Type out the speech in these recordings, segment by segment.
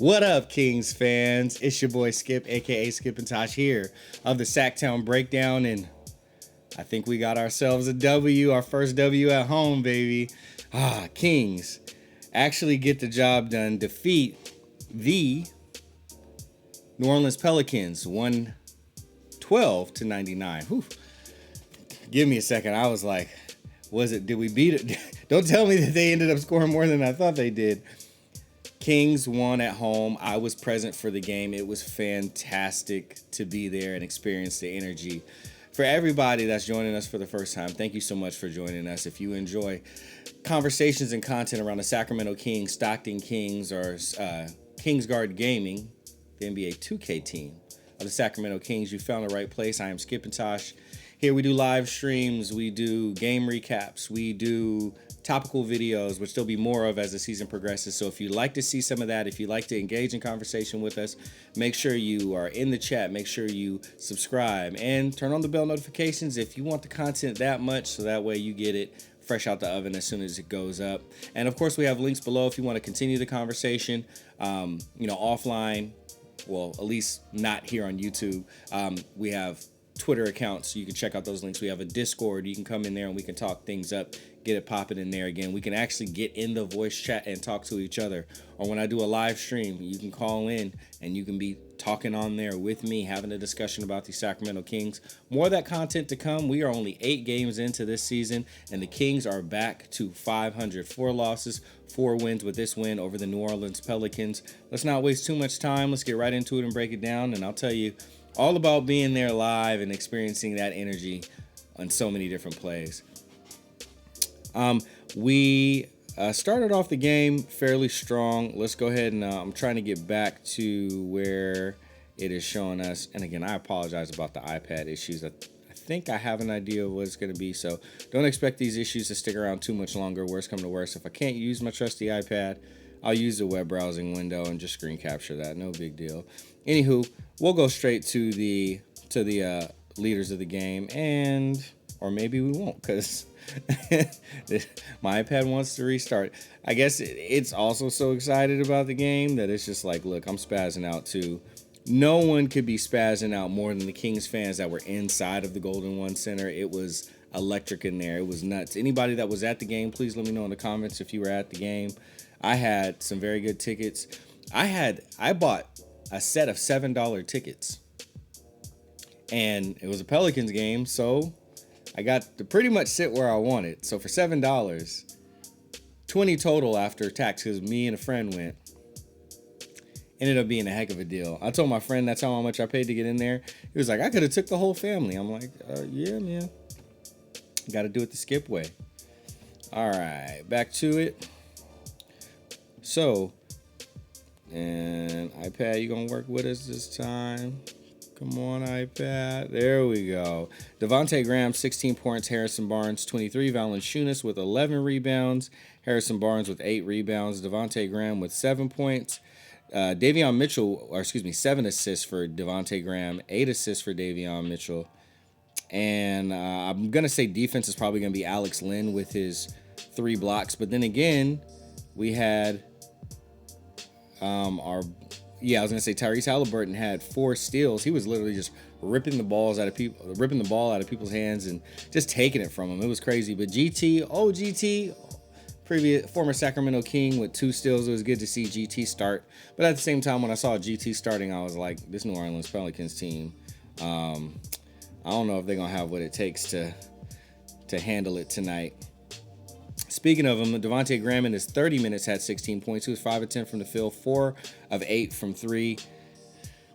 What up, Kings fans? It's your boy Skip, aka Skip and Tosh here of the Sacktown Breakdown, and I think we got ourselves a W, our first W at home, baby. Kings actually get the job done, defeat the New Orleans Pelicans 112-99. Whew. Give me a second. I was like, did we beat it? Don't tell me that they ended up scoring more than I thought they did. Kings won at home. I was present for the game. It was fantastic to be there and experience the energy. For everybody that's joining us for the first time, thank you so much for joining us. If you enjoy conversations and content around the Sacramento Kings, Stockton Kings, or Kingsguard Gaming, the NBA 2K team of the Sacramento Kings, you found the right place. I am Skip and Tosh. Here we do live streams, we do game recaps, we do topical videos, which there'll be more of as the season progresses. So if you'd like to see some of that, if you'd like to engage in conversation with us, make sure you are in the chat, make sure you subscribe, and turn on the bell notifications if you want the content that much, so that way you get it fresh out the oven as soon as it goes up. And of course, we have links below if you want to continue the conversation, offline. Well, at least not here on YouTube. We have Twitter accounts, so you can check out those links. We have a Discord. You can come in there and we can talk things up, get it popping in there again. We can actually get in the voice chat and talk to each other. Or when I do a live stream, you can call in and you can be talking on there with me, having a discussion about the Sacramento Kings. More of that content to come. We are only 8 games into this season, and the Kings are back to 500. 4 losses, 4 wins with this win over the New Orleans Pelicans. Let's not waste too much time. Let's get right into it and break it down, and I'll tell you all about being there live and experiencing that energy on so many different plays. We started off the game fairly strong. Let's go ahead and I'm trying to get back to where it is showing us. And again, I apologize about the iPad issues. I think I have an idea of what it's going to be. So don't expect these issues to stick around too much longer. Worst come to worst, if I can't use my trusty iPad, I'll use the web browsing window and just screen capture that. No big deal. Anywho, we'll go straight to the leaders of the game, or maybe we won't, because my iPad wants to restart. I guess it's also so excited about the game that it's just like, look, I'm spazzing out too. No one could be spazzing out more than the Kings fans that were inside of the Golden One Center. It was electric in there. It was nuts. Anybody that was at the game, please let me know in the comments if you were at the game. I had some very good tickets. I bought a set of $7 tickets, and it was a Pelicans game, so I got to pretty much sit where I wanted. So for $7, 20 total after tax, because me and a friend went, ended up being a heck of a deal. I told my friend that's how much I paid to get in there. He was like, I could have took the whole family. I'm like, yeah, man. Got to do it the Skip way. All right, back to it. So, and iPad, you gonna work with us this time? Come on, iPad. There we go. Devonte Graham, 16 points. Harrison Barnes, 23. Valanciunas with 11 rebounds. Harrison Barnes with 8 rebounds. Devonte Graham with 7 points. Davion Mitchell, 7 assists for Devonte Graham, 8 assists for Davion Mitchell. And I'm going to say defense is probably going to be Alex Len with his 3 blocks. But then again, we had Tyrese Halliburton had 4 steals. He was literally just ripping the ball out of people's hands and just taking it from them. It was crazy. But GT, former Sacramento King with 2 steals. It was good to see GT start. But at the same time, when I saw GT starting, I was like, this New Orleans Pelicans team, I don't know if they're gonna have what it takes to handle it tonight. Speaking of him, Devonte Graham in his 30 minutes had 16 points. He was 5 of 10 from the field, 4 of 8 from 3.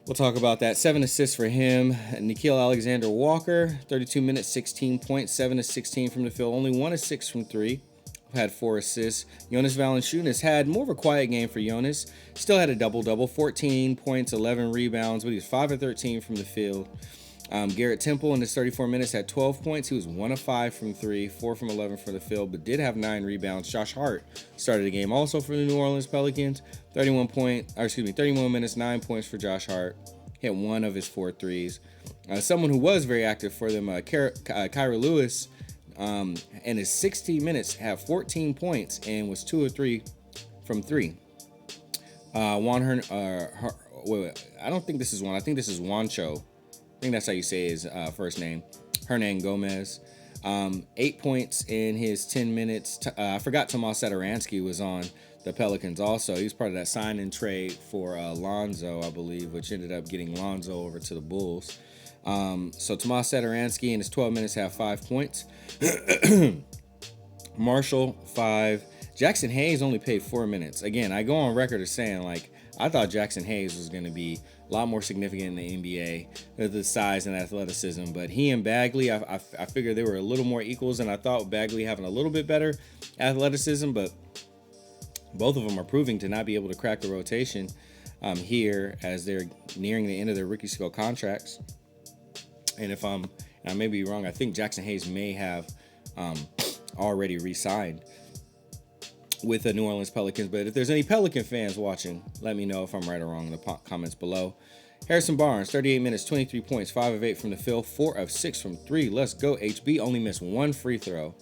We'll talk about that. 7 assists for him. Nickeil Alexander-Walker, 32 minutes, 16 points, 7 of 16 from the field, only 1 of 6 from 3. Had 4 assists. Jonas Valanciunas had more of a quiet game for Jonas. Still had a double-double, 14 points, 11 rebounds, but he was 5 of 13 from the field. Garrett Temple in his 34 minutes had 12 points. He was 1 of 5 from 3, 4 from 11 for the field, but did have 9 rebounds. Josh Hart started the game also for the New Orleans Pelicans. 31 minutes, 9 points for Josh Hart. Hit 1 of his 4 threes. Someone who was very active for them, Kira Lewis, in his 16 minutes had 14 points and was 2 of 3 from 3. I don't think this is Juan. I think this is Juancho. I think that's how you say his first name. Hernan Gomez. 8 points in his 10 minutes. I forgot Tomas Satoransky was on the Pelicans also. He was part of that sign-and-trade for Lonzo, I believe, which ended up getting Lonzo over to the Bulls. So Tomas Satoransky in his 12 minutes had 5 points. Marshall, 5. Jackson Hayes only played 4 minutes. Again, I go on record as saying, like, I thought Jackson Hayes was going to be a lot more significant in the NBA with the size and athleticism. But he and Bagley, I figured they were a little more equals, and I thought Bagley having a little bit better athleticism. But both of them are proving to not be able to crack the rotation here as they're nearing the end of their rookie scale contracts. And if I may be wrong, I think Jackson Hayes may have already re-signed with the New Orleans Pelicans. But if there's any Pelican fans watching, let me know if I'm right or wrong in the comments below. Harrison Barnes, 38 minutes, 23 points, 5 of 8 from the field, 4 of 6 from 3. Let's go, HB. Only missed 1 free throw.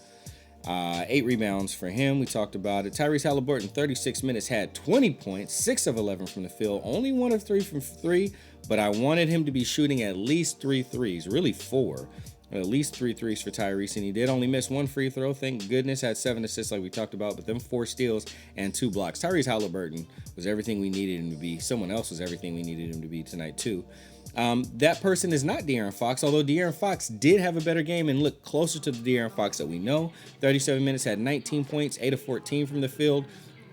8 rebounds for him. We talked about it. Tyrese Halliburton, 36 minutes, had 20 points, 6 of 11 from the field, only 1 of 3 from 3, but I wanted him to be shooting at least 3 threes, really 4. At least 3 threes for Tyrese, and he did only miss 1 free throw. Thank goodness. Had 7 assists like we talked about, but them 4 steals and 2 blocks. Tyrese Halliburton was everything we needed him to be. Someone else was everything we needed him to be tonight too. That person is not De'Aaron Fox, although De'Aaron Fox did have a better game and looked closer to the De'Aaron Fox that we know. 37 minutes, had 19 points, 8 of 14 from the field,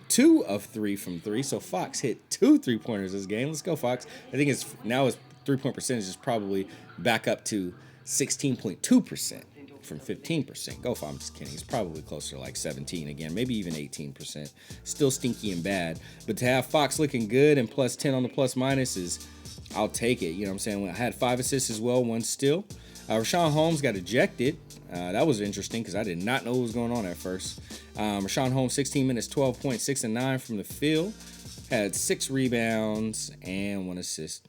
2 of 3 from 3. So Fox hit 2 3-pointers this game. Let's go, Fox. I think his 3-point percentage is probably back up to 16.2% from 15%. Go for, I'm just kidding. He's probably closer to like 17 again, maybe even 18%. Still stinky and bad. But to have Fox looking good and plus 10 on the plus minus is, I'll take it. You know what I'm saying? I had 5 assists as well, 1 steal. Rashaan Holmes got ejected. That was interesting because I did not know what was going on at first. Rashaan Holmes, 16 minutes, 12 points, 6 and 9 from the field. Had 6 rebounds and 1 assist.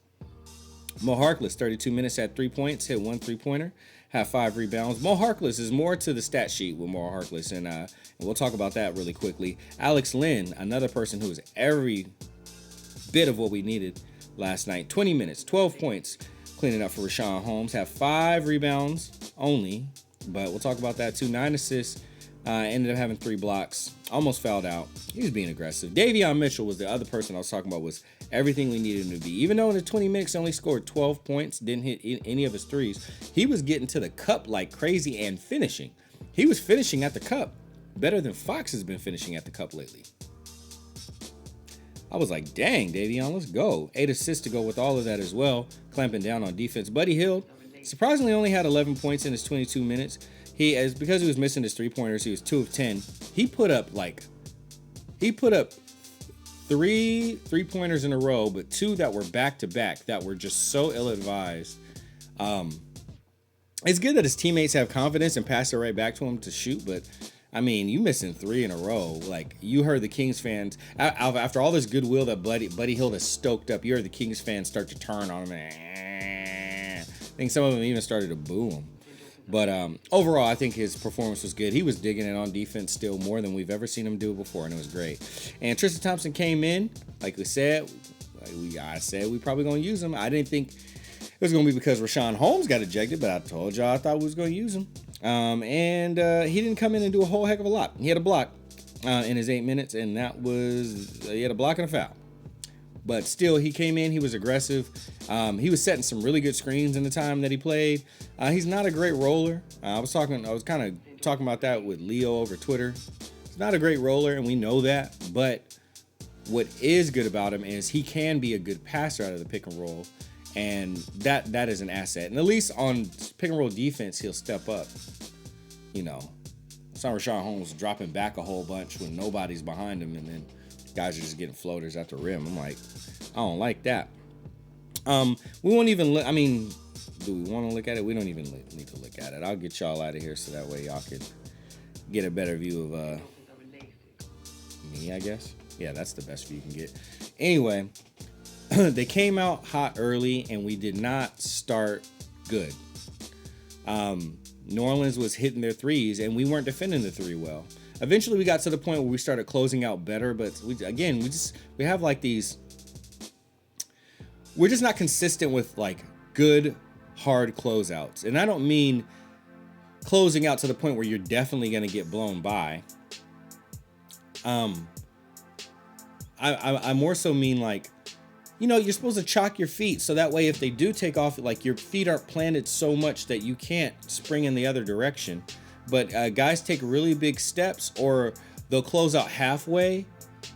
Mo Harkless, 32 minutes, had 3 points, hit 1 3-pointer, had 5 rebounds. Mo Harkless is more to the stat sheet with Mo Harkless, and we'll talk about that really quickly. Alex Len, another person who was every bit of what we needed last night. 20 minutes, 12 points, cleaning up for Rashaan Holmes. Had 5 rebounds only, but we'll talk about that too. 9 assists, ended up having 3 blocks, almost fouled out. He was being aggressive. Davion Mitchell was the other person I was talking about, was everything we needed him to be. Even though in the 20 minutes he only scored 12 points, didn't hit any of his threes, he was getting to the cup like crazy and finishing. He was finishing at the cup better than Fox has been finishing at the cup lately. I was like, dang, Davion, let's go. 8 assists to go with all of that as well, clamping down on defense. Buddy Hield surprisingly only had 11 points in his 22 minutes. Because he was missing his 3-pointers, he was 2 of 10. He put up 3 3-pointers in a row, but 2 that were back-to-back that were just so ill-advised. It's good that his teammates have confidence and pass it right back to him to shoot, but I mean, you missing 3 in a row. Like, you heard the Kings fans, after all this goodwill that Buddy Hield has stoked up, you heard the Kings fans start to turn on him. I think some of them even started to boo him. But overall, I think his performance was good. He was digging it on defense still more than we've ever seen him do before, and it was great. And Tristan Thompson came in, like we said. I said we probably going to use him. I didn't think it was going to be because Rashaan Holmes got ejected, but I told y'all I thought we was going to use him. And he didn't come in and do a whole heck of a lot. He had a block in his 8 minutes, and that was, he had a block and a foul. But still, he came in, he was aggressive. He was setting some really good screens in the time that he played. He's not a great roller. I was kind of talking about that with Leo over Twitter. He's not a great roller, and we know that. But what is good about him is he can be a good passer out of the pick and roll. And that is an asset. And at least on pick and roll defense, he'll step up. You know, saw Rashaan Holmes dropping back a whole bunch when nobody's behind him, and then guys are just getting floaters at the rim. I'm like, I don't like that. We won't even look. I mean, do we want to look at it? We don't even need to look at it. I'll get y'all out of here so that way y'all can get a better view of me, I guess. Yeah, that's the best view you can get. Anyway, they came out hot early, and we did not start good. New Orleans was hitting their threes, and we weren't defending the 3 well. Eventually, we got to the point where we started closing out better, but we have like these. We're just not consistent with like good, hard closeouts, and I don't mean closing out to the point where you're definitely going to get blown by. I more so mean like, you're supposed to chalk your feet so that way if they do take off, like your feet aren't planted so much that you can't spring in the other direction. But guys take really big steps, or they'll close out halfway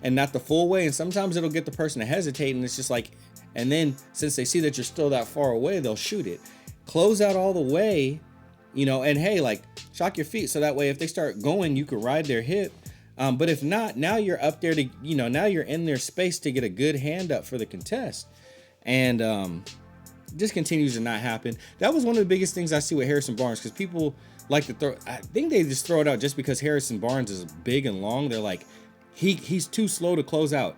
and not the full way. And sometimes it'll get the person to hesitate, and it's just like, and then since they see that you're still that far away, they'll shoot it. Close out all the way, and hey, like chalk your feet so that way if they start going, you can ride their hip. But if not, now you're up there to, now you're in their space to get a good hand up for the contest. And just continues to not happen. That was one of the biggest things I see with Harrison Barnes, because people like to throw, I think they just throw it out just because Harrison Barnes is big and long. They're like, he's too slow to close out.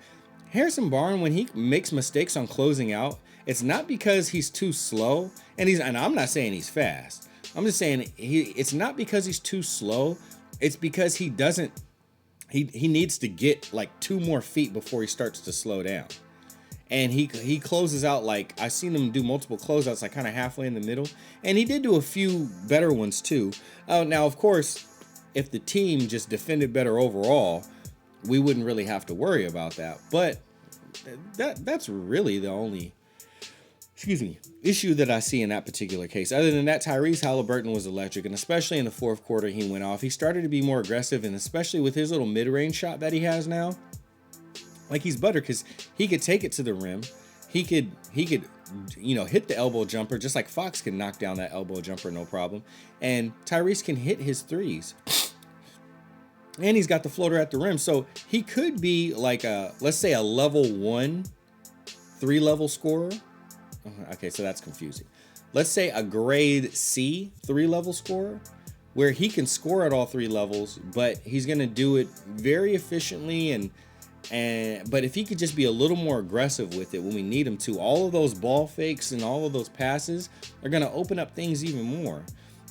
Harrison Barnes, when he makes mistakes on closing out, it's not because he's too slow. And I'm not saying he's fast. I'm just saying it's not because he's too slow. It's because he needs to get like 2 more feet before he starts to slow down. And he closes out, like I've seen him do multiple closeouts like kind of halfway in the middle. And he did do a few better ones too. Now, of course, if the team just defended better overall, we wouldn't really have to worry about that. But that's really the only issue that I see in that particular case. Other than that, Tyrese Halliburton was electric, and especially in the fourth quarter, he went off. He started to be more aggressive, and especially with his little mid-range shot that he has now, like he's butter, because he could take it to the rim. He could hit the elbow jumper, just like Fox can knock down that elbow jumper, no problem. And Tyrese can hit his threes. And he's got the floater at the rim. So he could be like let's say a level 1, 3-level scorer. Okay, so that's confusing. Let's say a grade C 3-level scorer, where he can score at all 3 levels, but he's going to do it very efficiently. But if he could just be a little more aggressive with it when we need him to, all of those ball fakes and all of those passes are going to open up things even more.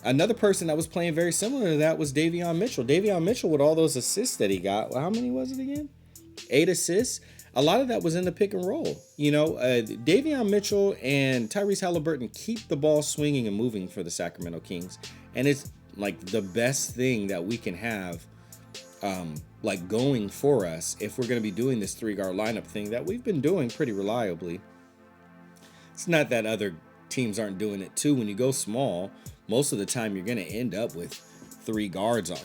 Another person that was playing very similar to that was Davion Mitchell. Davion Mitchell, with all those assists that he got, how many was it again? 8 assists. A lot of that was in the pick and roll. Davion Mitchell and Tyrese Halliburton keep the ball swinging and moving for the Sacramento Kings. And it's like the best thing that we can have like going for us if we're going to be doing this 3-guard lineup thing that we've been doing pretty reliably. It's not that other teams aren't doing it too. When you go small, most of the time you're going to end up with 3 guards, out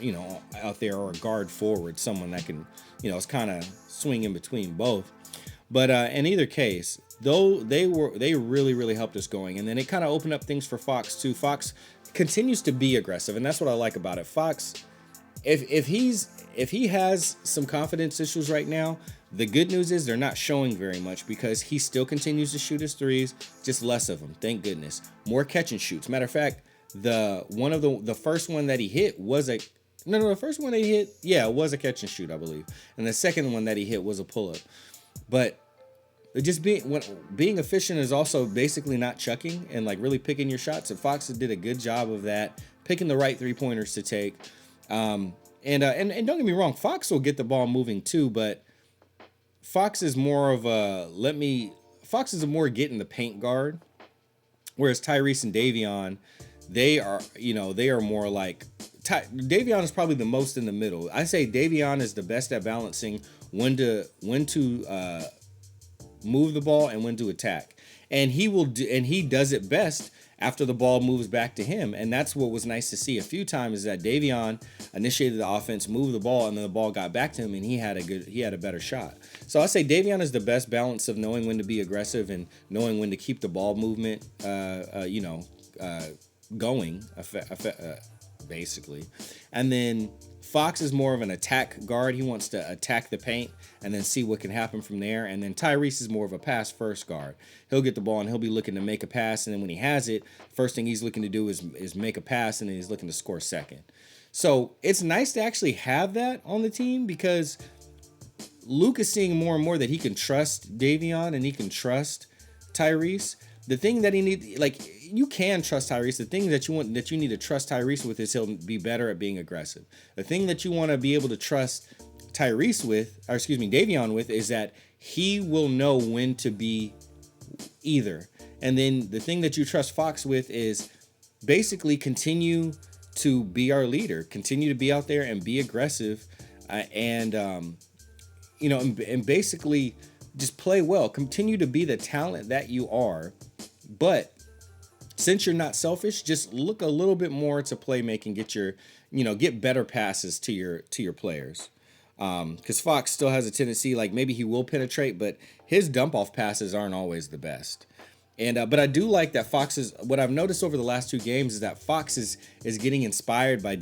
there, or a guard forward, someone that can, it's kind of swing in between both. But in either case, though, they really, really helped us going. And then it kind of opened up things for Fox too. Fox continues to be aggressive, and that's what I like about it. Fox, if he has some confidence issues right now, the good news is they're not showing very much, because he still continues to shoot his threes, just less of them. Thank goodness. More catch and shoots. Matter of fact, the first one that he hit was a catch and shoot, I believe, and the second one that he hit was a pull up. But just being efficient is also basically not chucking and like really picking your shots. And Fox did a good job of that, picking the right 3-pointers to take. And don't get me wrong, Fox will get the ball moving too, but Fox is more of a get in the paint guard, whereas Tyrese and Davion, they are more like, Davion is probably the most in the middle. I say Davion is the best at balancing when to move the ball and when to attack. And he does it best after the ball moves back to him. And that's what was nice to see a few times, is that Davion initiated the offense, moved the ball, and then the ball got back to him, and he had a better shot. So I say Davion is the best balance of knowing when to be aggressive and knowing when to keep the ball movement going, basically. And then Fox is more of an attack guard. He wants to attack the paint and then see what can happen from there. And then Tyrese is more of a pass first guard. He'll get the ball and he'll be looking to make a pass, and then when he has it, first thing he's looking to do is make a pass, and then he's looking to score second. So it's nice to actually have that on the team, because Luke is seeing more and more that he can trust Davion and he can trust Tyrese. The thing that he needs, like, you can trust Tyrese. The thing that you need to trust Tyrese with is he'll be better at being aggressive. The thing that you want to be able to trust Davion with, is that he will know when to be either. And then the thing that you trust Fox with is basically continue to be our leader, continue to be out there and be aggressive, and basically just play well, continue to be the talent that you are. But since you're not selfish, just look a little bit more to playmaking, get better passes to your players. Because Fox still has a tendency, like maybe he will penetrate, but his dump off passes aren't always the best. And but I do like that what I've noticed over the last 2 games is that Fox is getting inspired by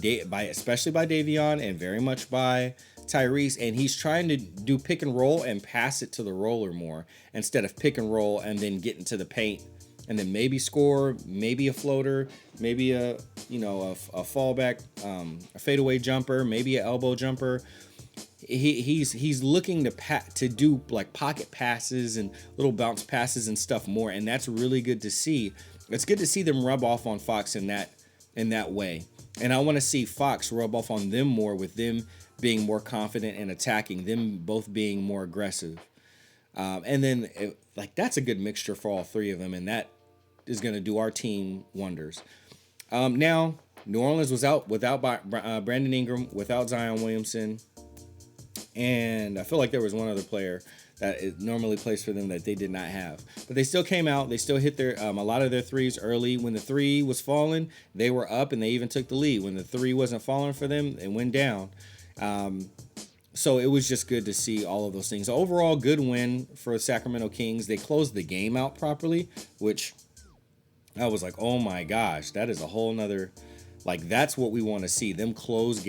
especially by Davion and very much by Tyrese, and he's trying to do pick and roll and pass it to the roller more instead of pick and roll and then get into the paint and then maybe score, maybe a floater, maybe a fallback, a fadeaway jumper, maybe an elbow jumper. He's looking to do like pocket passes and little bounce passes and stuff more, and that's really good to see. It's good to see them rub off on Fox in that way, and I want to see Fox rub off on them more, with them being more confident and attacking, them both being more aggressive, and then that's a good mixture for all 3 of them, and that is going to do our team wonders. Now New Orleans was out without Brandon Ingram, without Zion Williamson. And I feel like there was one other player that normally plays for them that they did not have. But they still came out. They still hit a lot of their threes early. When the 3 was falling, they were up and they even took the lead. When the 3 wasn't falling for them, it went down. So it was just good to see all of those things. Overall, good win for Sacramento Kings. They closed the game out properly, which I was like, oh my gosh, that is a whole nother... Like, that's what we want to see, them close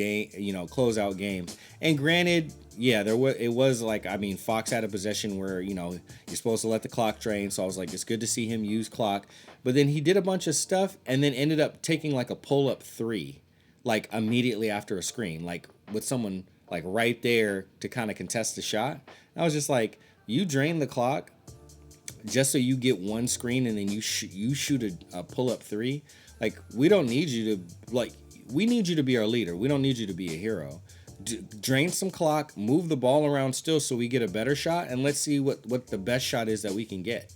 out games. And granted, yeah, it was like, Fox had a possession where, you're supposed to let the clock drain. So I was like, it's good to see him use clock. But then he did a bunch of stuff and then ended up taking like a pull-up 3, like immediately after a screen, like with someone like right there to kind of contest the shot. And I was just like, you drain the clock just so you get one screen and then you shoot a pull-up 3. Like, we don't need you to, we need you to be our leader. We don't need you to be a hero. Drain some clock, move the ball around still so we get a better shot, and let's see what the best shot is that we can get.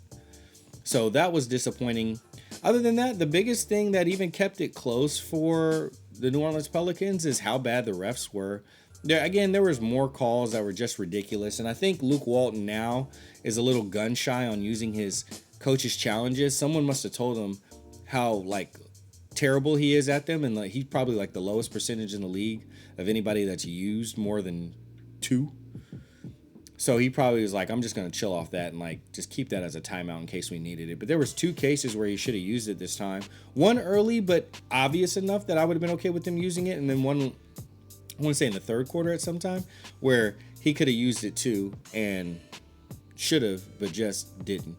So that was disappointing. Other than that, the biggest thing that even kept it close for the New Orleans Pelicans is how bad the refs were. There was more calls that were just ridiculous, and I think Luke Walton now is a little gun shy on using his coach's challenges. Someone must have told him how, terrible he is at them, and he's probably the lowest percentage in the league of anybody that's used more than 2. So he probably was like, I'm just gonna chill off that and just keep that as a timeout in case we needed it. But there was 2 cases where he should have used it this time. One early but obvious enough that I would have been okay with him using it, and then one, I want to say in the 3rd quarter at some time, where he could have used it too and should have, but just didn't.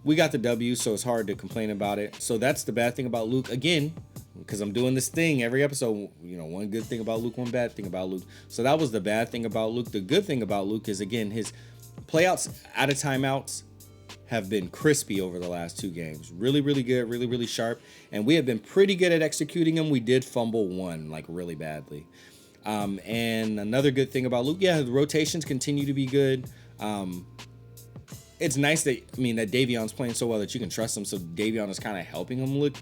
We got the W, so it's hard to complain about it. So that's the bad thing about Luke. Again, because I'm doing this thing every episode, one good thing about Luke, one bad thing about Luke. So that was the bad thing about Luke. The good thing about Luke is, again, his playouts out of timeouts have been crispy over the last 2 games. Really, really good, really, really sharp. And we have been pretty good at executing them. We did fumble one, really badly. And another good thing about Luke, the rotations continue to be good. It's nice that Davion's playing so well that you can trust him. So Davion is kind of helping him look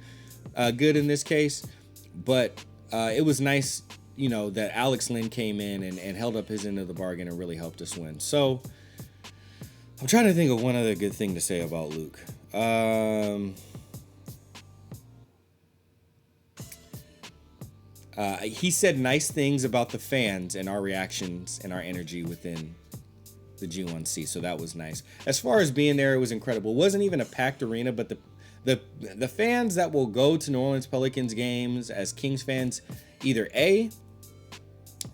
good in this case. But it was nice, that Alex Len came in and held up his end of the bargain and really helped us win. So I'm trying to think of one other good thing to say about Luke. He said nice things about the fans and our reactions and our energy within the G1C, so that was nice. As far as being there, it was incredible. It wasn't even a packed arena, but the fans that will go to New Orleans Pelicans games as Kings fans either A,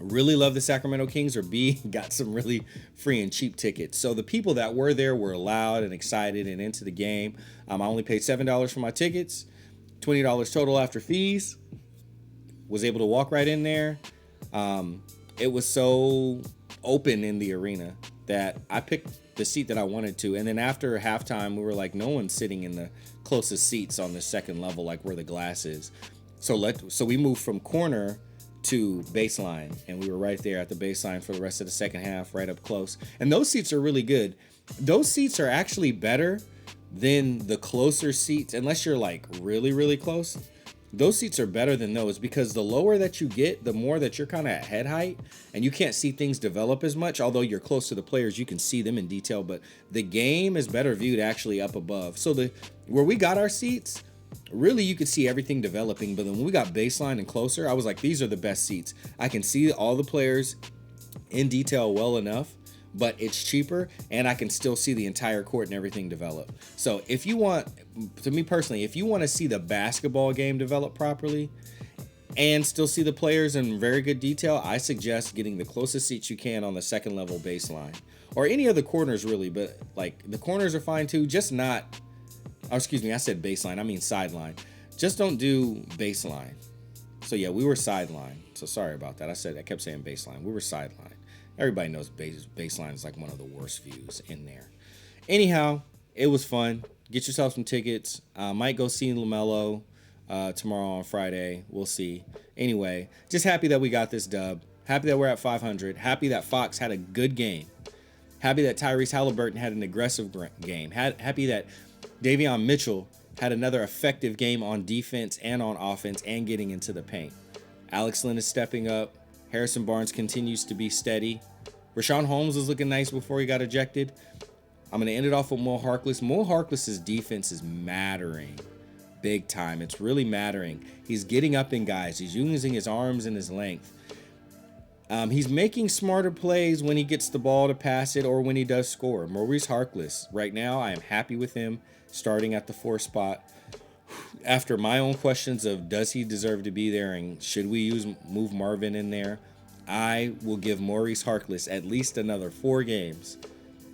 really love the Sacramento Kings, or B, got some really free and cheap tickets. So the people that were there were loud and excited and into the game. I only paid $7 for my tickets, $20 total after fees. Was able to walk right in there. It was so open in the arena. that I picked the seat that I wanted to. And then after halftime, we were like, no one's sitting in the closest seats on the second level, like where the glass is. So we moved from corner to baseline, and we were right there at the baseline for the rest of the second half, right up close. And those seats are really good. Those seats are actually better than the closer seats, unless you're like really, really close. Those seats are better than those because the lower that you get, the more that you're kind of at head height and you can't see things develop as much. Although you're close to the players, you can see them in detail, but the game is better viewed actually up above. So where we got our seats, really you could see everything developing. But then when we got baseline and closer, I was like, these are the best seats. I can see all the players in detail well enough, but it's cheaper and I can still see the entire court and everything develop. So if you want, to me personally, if you want to see the basketball game develop properly and still see the players in very good detail, I suggest getting the closest seats you can on the second level baseline or any of the corners really, but like the corners are fine too, just not, oh, excuse me, I said baseline, I mean sideline. Just don't do baseline. So yeah, we were sideline. So sorry about that. I kept saying baseline. We were sideline. Everybody knows baseline is like one of the worst views in there. Anyhow, it was fun. Get yourself some tickets. Might go see LaMelo tomorrow on Friday. We'll see. Anyway, just happy that we got this dub. Happy that we're at 500. Happy that Fox had a good game. Happy that Tyrese Halliburton had an aggressive game. Happy that Davion Mitchell had another effective game on defense and on offense and getting into the paint. Alex Len is stepping up. Harrison Barnes continues to be steady. Rashaan Holmes was looking nice before he got ejected. I'm going to end it off with Mo Harkless. Mo Harkless's defense is mattering big time. It's really mattering. He's getting up in guys. He's using his arms and his length. He's making smarter plays when he gets the ball to pass it or when he does score. Maurice Harkless, right now, I am happy with him starting at the 4 spot. After my own questions of does he deserve to be there and should we move Marvin in there, I will give Maurice Harkless at least another 4 games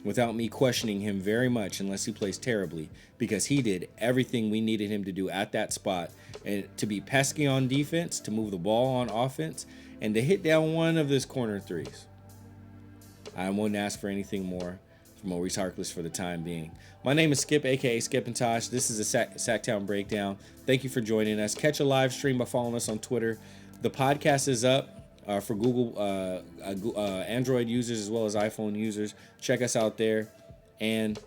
without me questioning him very much unless he plays terribly, because he did everything we needed him to do at that spot, and to be pesky on defense, to move the ball on offense, and to hit down one of his corner threes. I wouldn't ask for anything more from Maurice Harkless for the time being. My name is Skip, aka Skip and Tosh. This is a Sacktown Breakdown. Thank you for joining us. Catch a live stream by following us on Twitter. The podcast is up for Google, Android users as well as iPhone users. Check us out there. And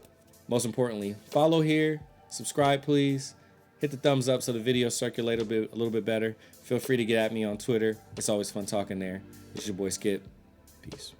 most importantly, follow here, subscribe please, hit the thumbs up so the videos circulate a little bit better. Feel free to get at me on Twitter. It's always fun talking there. It's your boy Skip. Peace.